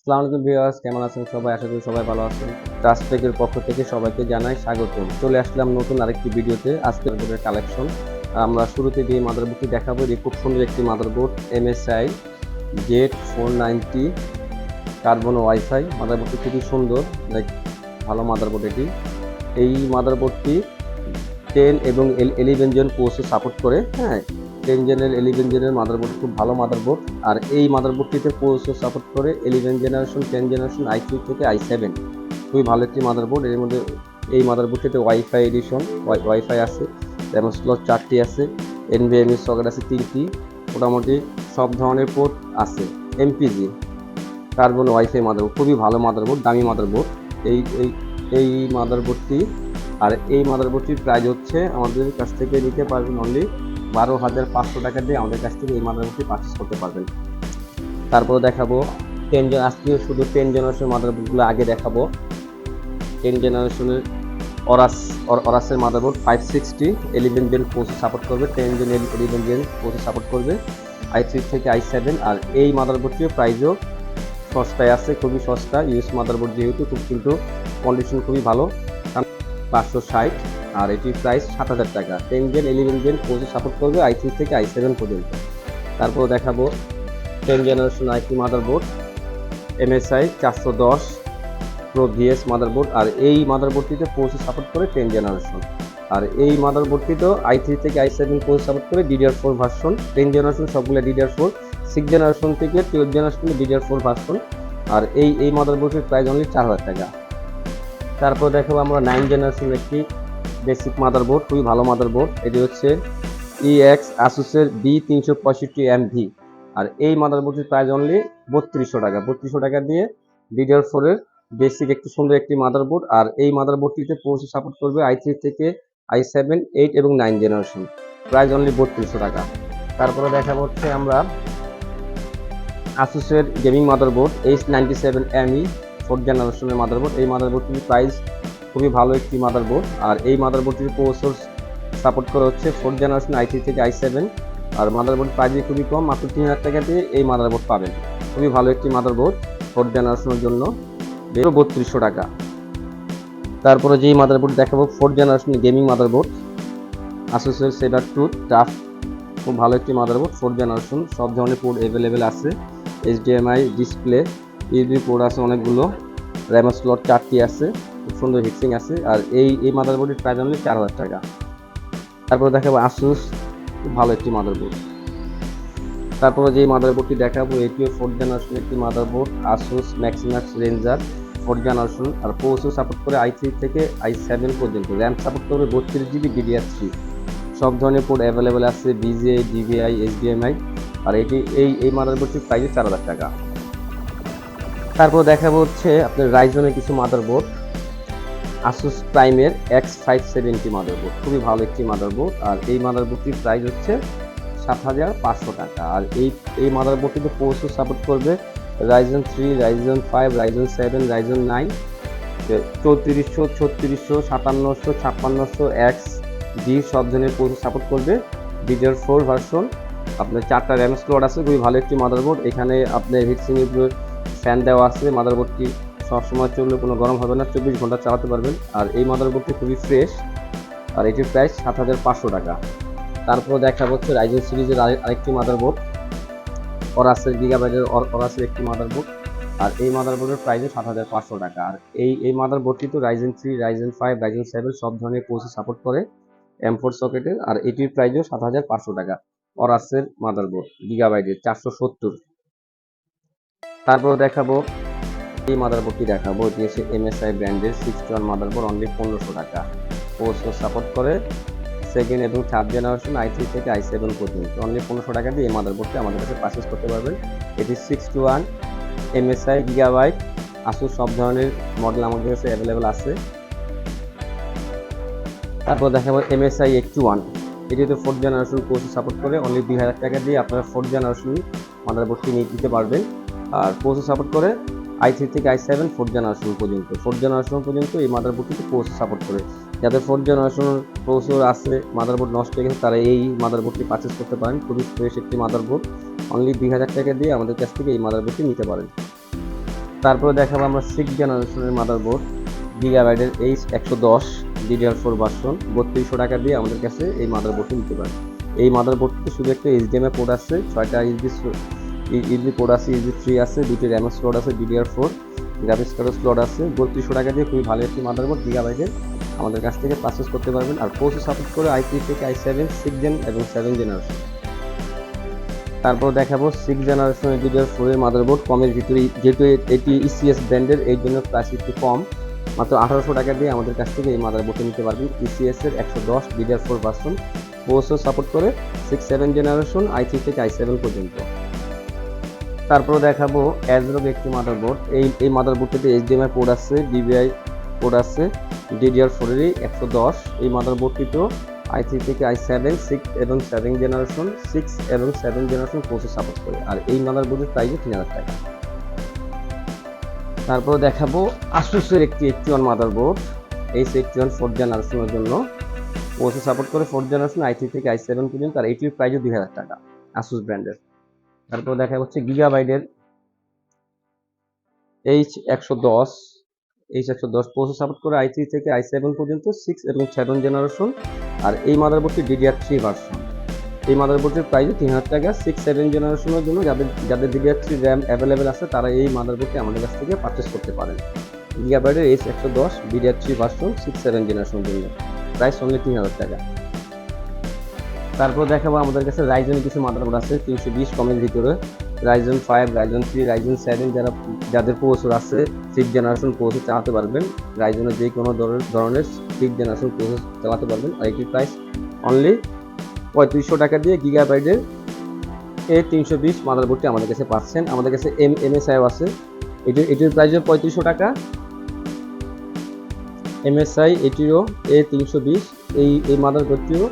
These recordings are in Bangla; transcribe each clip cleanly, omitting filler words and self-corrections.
আসসালামু আলাইকুম ভিউয়ার্স, কেমন আছেন সবাই? আশা করি সবাই ভালো আছেন। ট্রাস্টেকের পক্ষ থেকে সবাইকে জানাই স্বাগতম। চলে আসলাম নতুন আরেকটি ভিডিওতে। আজকে মাদারবোর্ডের কালেকশন। আমরা শুরুতে যে মাদারবোর্ডটি দেখাবো, এটি খুব সুন্দর একটি motherboard, MSI Z490 Carbon WiFi. মাদারবোর্ডটি খুবই সুন্দর, ভালো মাদারবোর্ড এটি। এই মাদারবোর্ডটি 10 এবং 11 জেন কোর্সে সাপোর্ট করে। 10 জেনের 11 জেনের মাদারবোর্ড খুব ভালো মাদারবোর্ড। আর এই মাদারবোর্ডটিতে প্রসেসর সাপোর্ট করে 11 জেনারেশন, 10 জেনারেশন, i3 থেকে i7। খুবই ভালো একটি মাদারবোর্ড। এর মধ্যে এই মাদারবোর্ডটিতে ওয়াইফাই এডিশন, ওয়াইফাই আছে, র্যাম স্লট 4টি আছে, NVMe সকেট আছে 3টি, মোটামুটি সব ধরনের পোর্ট আছে। MPG কার্বন ওয়াইফাই মাদারবোর্ড, খুবই ভালো মাদারবোর্ড, দামি মাদারবোর্ড এই এই এই মাদারবোর্ডটি। আর এই মাদারবোর্ডটির প্রাইস হচ্ছে, আমাদের কাছ থেকে নিতে পারবেন অনলি 12,500 টাকা দিয়ে আমাদের কাছ থেকে এই মাদারবোর্ডটি পারচেস করতে পারবেন। তারপর দেখাবো আজকে শুধু 10 জেনারেশন মাদারবোর্ডগুলো আগে দেখাবো। 10 জেনারেশনের অরাসের মাদারবোর্ড 560 11 জেন কোর্সে সাপোর্ট করবে, 10 জেন 11 জেন কোর্সে সাপোর্ট করবে, i3 থেকে i7। আর এই মাদারবোর্ডটির প্রাইসও সস্তায় আছে, খুবই সস্তা। ইউএস মাদারবোর্ড যেহেতু, কিন্তু কন্ডিশন খুবই ভালো, 560। আর এটির প্রাইস 7,000 টাকা। 10 জেন 11 জেন কোর্সে সাপোর্ট করবে, i3 থেকে i7 পর্যন্ত। তারপর দেখাবো 10 generation i3 motherboard, MSI 410 Pro VS motherboard. আর এই মাদারবোর্ডটিতে কোর্সে সাপোর্ট করে 10 জেনারেশন। আর এই মাদারবোর্ডটিতেও i3 থেকে i7 কোর্স সাপোর্ট করে, DDR4 ভার্সন। 10 জেনারেশন সবগুলো DDR4, 6 জেনারেশন থেকে 12 জেনারেশন DDR4 ভার্সন। আর এই মাদারবোর্ডের প্রাইস অনলি 4,000 টাকা। তারপর দেখাবো আমরা 9 জেনারেশন একটি বেসিক মাদারবোর্ড, খুবই ভালো মাদারবোর্ড। এটি হচ্ছে EX আসুসের B365MV। আর এই মাদারবোর্ডটির প্রাইস অনলি 3200 টাকা। 3200 টাকা দিয়ে DDR4 এর বেসিক একটি সুন্দর একটি মাদারবোর্ড। আর এই মাদারবোর্ডটিতে প্রসেসর সাপোর্ট করবে i3 থেকে i7, 8 এবং 9 জেনারেশন। প্রাইস অনলি 3200 টাকা। তারপরে দেখাবো হচ্ছে আমরা আসুসের গেমিং মাদারবোর্ড H97ME 4th জেনারেশনের মাদারবোর্ড। এই মাদারবোর্ডটির প্রাইস খুবই ভালো একটি মাদারবোর্ড। আর এই মাদারবোর্ডটির প্রসেসর সাপোর্ট করা হচ্ছে 4th জেনারেশন, i3 থেকে i7। আর মাদারবোর্ড প্রাইস খুবই কম, মাত্র 3000 টাকা দিয়ে এই মাদারবোর্ড পাবেন। খুবই ভালো একটি মাদারবোর্ড 4th জেনারেশনের জন্য, 3200 টাকা। তারপরে যেই মাদারবোর্ড দেখাবো 4th জেনারেশন গেমিং মাদারবোর্ড, আসুসের সেভারটুথ টাফ, খুব ভালো একটি মাদারবোর্ড 4th জেনারেশন। সব ধরনের পোর্ট অ্যাভেলেবেল আছে, HDMI ডিসপ্লে, USB পোর্ট আছে অনেকগুলো, র্যাম স্লট 4টি আছে, খুব সুন্দর হিটসিং আছে। আর এই মাদারবোর্ডের প্রাইস অনলি 4000 টাকা। তারপরে দেখাবো আসুস, খুব ভালো একটি মাদারবোর্ড। তারপরে যেই মাদারবোর্ডটি দেখাবো এটিও 4th জেনারেশন একটি motherboard, Asus Maximus Ranger 4th generation. আর প্রসেসর সাপোর্ট করে i3 থেকে i7 পর্যন্ত, র্যাম সাপোর্ট করবে 32GB DDR3। সব ধরনের পোর্ট অ্যাভেলেবেল আছে, BGA, DVI, HDMI। আর এই মাদারবোর্ডটির প্রাইস 4000 টাকা। তারপর দেখাবো হচ্ছে আপনার রাইজনের কিছু মাদারবোর্ড, আসুস প্রাইমের X570 মাদারবোর্ড, খুবই ভালো একটি মাদারবোর্ড। আর এই মাদারবোর্ডটির প্রাইস হচ্ছে 7500 টাকা। আর এই মাদারবোর্ডটিতে প্রসেসর সাপোর্ট করবে Ryzen 3, Ryzen 5, Ryzen 7, Ryzen 9, 3400, 3600, 5700, 5600 XD সব ধরনের প্রসেসর সাপোর্ট করবে, DDR4 ভার্সন। আপনার 4টা র্যাম স্লট আছে, খুবই ভালো একটি মাদারবোর্ড। এখানে আপনার হিটসিং এর ফ্যান দেওয়া আছে, মাদারবোর্ডটি সবসময় চললে কোনো গরম হবে না, 24 ঘন্টা চালাতে পারবেন। আর এই মাদারবোর্ডটি খুবই ফ্রেশ। আর এটির প্রাইস 7500 টাকা। তারপর দেখা হচ্ছে রাইজেন সিরিজের আরেকটি মাদারবোর্ড, অরাসের গিগাবাইটের অরাসের একটি মাদারবোর্ড। আর এই মাদারবোর্ডের প্রাইসও 7500 টাকা। আর এই মাদারবোর্ডটি তো Ryzen 3, Ryzen 5, Ryzen 7 সব ধরনের প্রসেসর সাপোর্ট করে, M4 সকেটের। আর এটির প্রাইসও 7500 টাকা। অরাসের মাদারবোর্ড গিগাবাইটের 470। তারপর দেখাবো এই মাদারবোর্ডটি দেখাবো, এটি হচ্ছে MSI ব্র্যান্ডের 61 মাদারবোর্ড, অনলি 1500 টাকা। প্রসেসর সাপোর্ট করে 2nd এবং 3rd জেনারেশন, i3 থেকে i7 পর্যন্ত। অনলি 1500 টাকা দিয়ে এই মাদারবোর্ডটি আমাদের কাছে পারচেস করতে পারবেন। এটি 61 MSI গিগাবাইট আসুস, সব ধরনের মডেল আমাদের কাছে অ্যাভেলেবেল আছে। তারপর দেখাবো MSI 81, এটিতে 4th জেনারেশন কোর্স সাপোর্ট করে, অনলি 2000 টাকা দিয়ে আপনারা 4th জেনারেশন মাদারবোর্ডটি নিতে পারবেন। আর প্রসেসর সাপোর্ট করে i3 থেকে i7 4th জেনারেশন পর্যন্ত। 4th জেনারেশন পর্যন্ত এই মাদারবোর্ডটিতে প্রসেসর সাপোর্ট করে। যাদের 4th জেনারেশন প্রসেসর আছে, মাদারবোর্ড নষ্ট হয়ে গেছে, তারা এই মাদারবোর্ডটি পারচেস করতে পারেন। খুবই ফ্রেশ একটি মাদারবোর্ড, অনলি 2000 টাকা দিয়ে আমাদের কাছ থেকে এই মাদারবোর্ডটি নিতে পারেন। তারপরে দেখাবো আমরা 6 জেনারেশনের মাদারবোর্ড গিগাবাইটের H110 DDR4 ভার্সন। 3200 টাকা দিয়ে আমাদের কাছে এই মাদারবোর্ডটি নিতে পারেন। এই মাদারবোর্ডটিতে শুধু একটা HDMI পোর্ট আছে, 6টা USB পোর্ট আছে, USB 3 আছে, 2টি RAM স্লট আছে, DDR4 গ্রাফিক্স কার্ড স্লট আছে। 3200 টাকা দিয়ে খুবই ভালো একটি মাদারবোর্ড গিগাবাইটের আমাদের কাছ থেকে পারচেজ করতে পারবেন। আর প্রসেসর সাপোর্ট করে i3 থেকে i7 6 জেন এবং 7 জেনারেশন। তারপর দেখাবো 6 জেনারেশনের DDR4 এর মাদারবোর্ড কমের ভিতরে, যেহেতু এটি ECS ব্র্যান্ডের এই জন্য প্রাইস একটু কম, মাত্র 1800 টাকা দিয়ে আমাদের কাছ থেকে এই মাদারবোর্ডটি নিতে পারবেন। ECS এর 110 DDR4 ভার্সন, প্রসেসর সাপোর্ট করে 6-7 জেনারেশন i3 থেকে i7 পর্যন্ত। তারপর দেখাবো ASRock একটি মাদারবোর্ড। এই মাদারবোর্ডটিতে HDMI পোর্ট আছে, DVI পোর্ট আছে, DDR4 এর 110। এই মাদারবোর্ডটিতেও i3 থেকে i7 6 এবং 7 জেনারেশন প্রসেসর সাপোর্ট করে। আর এই মাদারবোর্ডের প্রাইস 3000 টাকা। তারপর দেখাবো আসুসের একটি 81 মাদারবোর্ড, H81 4th জেনারেশনের জন্য প্রসেসর সাপোর্ট করে 4th জেনারেশন i3 থেকে i7 পর্যন্ত। আর এটির প্রাইস 2000 টাকা, আসুস ব্র্যান্ডের। তারপর দেখা হচ্ছে গিগাবাইটের H110 প্রসেসর সাপোর্ট করে i3 থেকে i7 পর্যন্ত 6 এবং 7 জেনারেশন। আর এই মাদারবোর্ডটি DDR3 ভার্সন। এই মাদারবোর্ডের প্রাইস 3000 টাকা। 6-7 জেনারেশনের জন্য যাদের DDR3 RAM অ্যাভেলেবেল আছে তারা এই মাদারবোর্ডটি আমাদের কাছ থেকে পারচেস করতে পারেন। গিগাবাইটের H110 DDR3 ভার্সন 6-7 জেনারেশনের জন্য প্রাইস অনলি 3000 টাকা। তারপর দেখাবো আমাদের কাছে রাইজেন কিছু মাদারবোর্ড আছে 320 কমের ভিতরে, Ryzen 5, Ryzen 3, Ryzen 7 যাদের প্রসেসর আছে 6 জেনারেশন প্রসেসর চালাতে পারবেন। রাইজেনের যে কোনো ধরনের 6 জেনারেশন প্রসেসর চালাতে পারবেন। আর এটির প্রাইস অনলি 3500 টাকা দিয়ে গিগাবাইটের A320 মাদারবোর্ডটি আমাদের কাছে পাচ্ছেন। আমাদের কাছে MSI আছে, এটির প্রাইসও 3500 টাকা। MSI এটিরও A320 এই মাদারবোর্ডটিও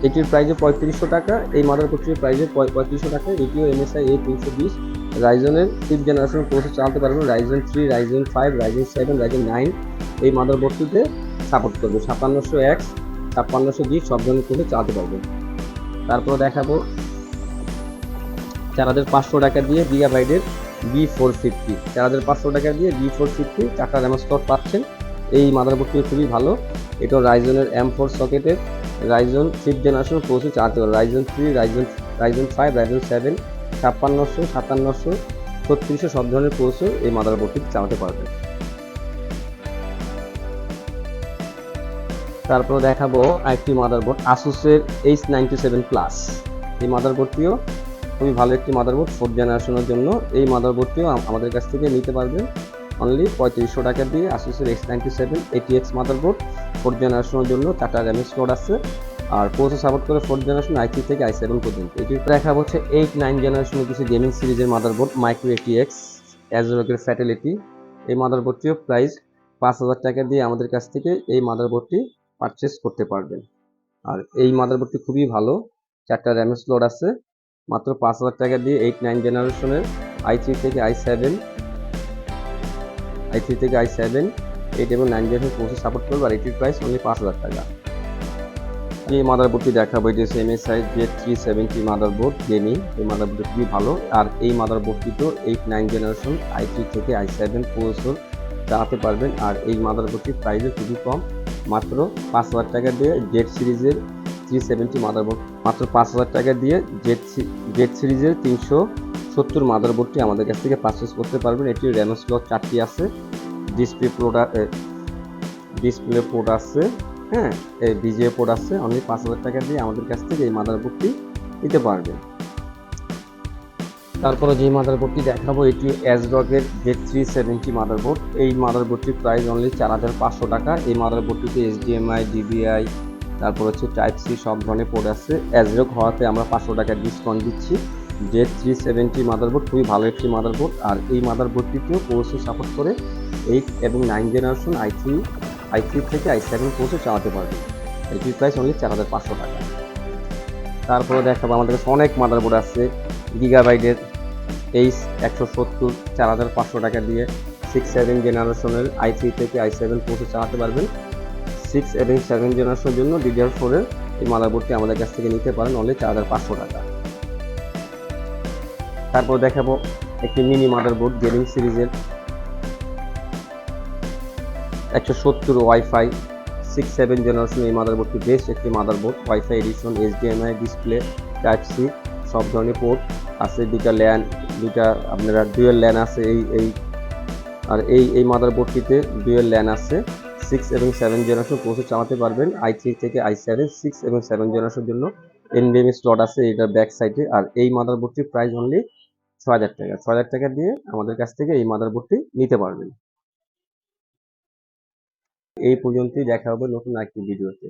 এটির প্রাইসও 3500 টাকা। এই মাদারবোর্ডটির প্রাইসও 3500 টাকা। এটিও MSI A320 রাইজেনের 5th generation processor চালাতে পারবেন। Ryzen 3, Ryzen 5, Ryzen 7, Ryzen 9 এই মাদারবোর্ডটিতে সাপোর্ট করবে। 5600X, 5600G সব ধরনের প্রসেসর চালাতে পারবেন। তারপর দেখাবো 4500 টাকা দিয়ে গিগাবাইটের B450, 4500 টাকা দিয়ে B450 4টা RAM স্লট পাচ্ছেন। এই মাদারবোর্ডটি খুবই ভালো। এটা রাইজেনের M4 সকেটের Ryzen 5th generation processor চালাতে পারবেন। Ryzen 3, Ryzen 5, Ryzen 7 5600, 5700, 3600 সব ধরনের প্রসেসর এই মাদারবোর্ডটি চালাতে পারবেন। তারপর দেখাবো আরেকটি মাদারবোর্ড Asus-এর H97 Plus। এই মাদারবোর্ডটিও খুবই ভালো একটি মাদারবোর্ড 4th জেনারেশনের জন্য। এই মাদারবোর্ডটিও আমাদের কাছ থেকে নিতে পারবেন অনলি 3500 টাকা দিয়ে। Asus-এর H97 ATX মাদারবোর্ড 4th জেনারেশনের জন্য 4টা RAM স্লট আছে। আর প্রসেসর সাপোর্ট করে 4th জেনারেশন i3 থেকে i7 পর্যন্ত। এটির দেখা হচ্ছে 8-9 জেনারেশনের কিছু গেমিং সিরিজের মাদারবোর্ড Micro ATX ASRock-এর Fatality। এই মাদারবোর্ডটিও প্রাইস 5000 টাকা দিয়ে আমাদের কাছ থেকে এই মাদারবোর্ডটি পারচেস করতে পারবেন। আর এই মাদারবোর্ডটি খুবই ভালো, 4টা RAM স্লট আছে। মাত্র 5000 টাকা দিয়ে 8-9 জেনারেশনের i3 থেকে i7 8 এবং 9 জেনারেশন প্রসেসর সাপোর্ট করবে। আর এটির প্রাইস অনলি 5000 টাকা। এই মাদারবোর্ডটি দেখাবো, এটি হচ্ছে MSI Z370 মাদারবোর্ড গেমিং। এই মাদারবোর্ডটি খুবই ভালো। আর এই মাদারবোর্ডটিতেও 8-9 জেনারেশন i3 থেকে i7 প্রসেসর চালাতে পারবেন। আর এই মাদারবোর্ডটির প্রাইসও খুবই কম, মাত্র 5000 টাকা দিয়ে জেড সিরিজের 370 মাদারবোর্ড, মাত্র 5000 টাকা দিয়ে জেড সিরিজের 370 মাদারবোর্ডটি আমাদের কাছ থেকে পারচেস করতে পারবেন। এটির RAM স্লট 4টি আছে, ডিসপ্লে পোর্ট আছে, হ্যাঁ, এই VGA পোর্ট আছে। অনলি 5000 টাকা দিয়ে আমাদের কাছ থেকে এই মাদারবোর্ডটি নিতে পারবেন। তারপরে যে মাদারবোর্ডটি দেখাবো এটি ASRock-এর Z370 মাদারবোর্ড। এই মাদারবোর্ডটির প্রাইস অনলি 4500 টাকা। এই মাদারবোর্ডটিতে HDMI, DVI, তারপর হচ্ছে Type-C সব ধরনের পোর্ট আছে। ASRock হওয়াতে আমরা 500 টাকা ডিসকাউন্ট দিচ্ছি। Z370 মাদারবোর্ড খুবই ভালো একটি মাদারবোর্ড। আর এই মাদারবোর্ডটিতেও প্রসেসর সাপোর্ট করে 8 এবং 9 জেনারেশন i3 থেকে i7 প্রসেসর চালাতে পারবে। এটির প্রাইস অনলি 4500 টাকা। তারপরে দেখাবো আমাদের কাছে অনেক মাদারবোর্ড আছে গিগাবাইটের H170 4500 টাকা দিয়ে 6-7 জেনারেশনের i3 থেকে i7 প্রসেসর চালাতে পারবেন। 6 এবং 7 জেনারেশনের জন্য DDR4 এর এই মাদারবোর্ডটি আমাদের কাছ থেকে নিতে পারেন অনলি 4500 টাকা। তারপর দেখাবো একটি মিনি মাদারবোর্ড গেমিং সিরিজের 170 ওয়াইফাই 6-7 জেনারেশন। এই মাদারবোর্ডটি বেস্ট একটি motherboard, wifi edition, HDMI display, type C সব ধরনের পোর্ট আছে, দুইটা ল্যান, দুইটা আপনারা ডুয়েল ল্যান আছে এই মাদারবোর্ডটিতে ডুয়েল ল্যান আছে। 6 এবং 7 জেনারেশন প্রসেসর চালাতে পারবেন, i3 থেকে i7 6 এবং 7 জেনারেশনের জন্য এনভিএমই স্লট আছে এটার ব্যাক সাইডে। আর এই মাদারবোর্ডটির প্রাইস অনলি 6000 টাকা। 6000 টাকা দিয়ে আমাদের কাছ থেকে এই মাদারবোর্ডটি নিতে পারবেন। এই পর্যন্তই, দেখা হবে নতুন আরেকটি ভিডিওতে।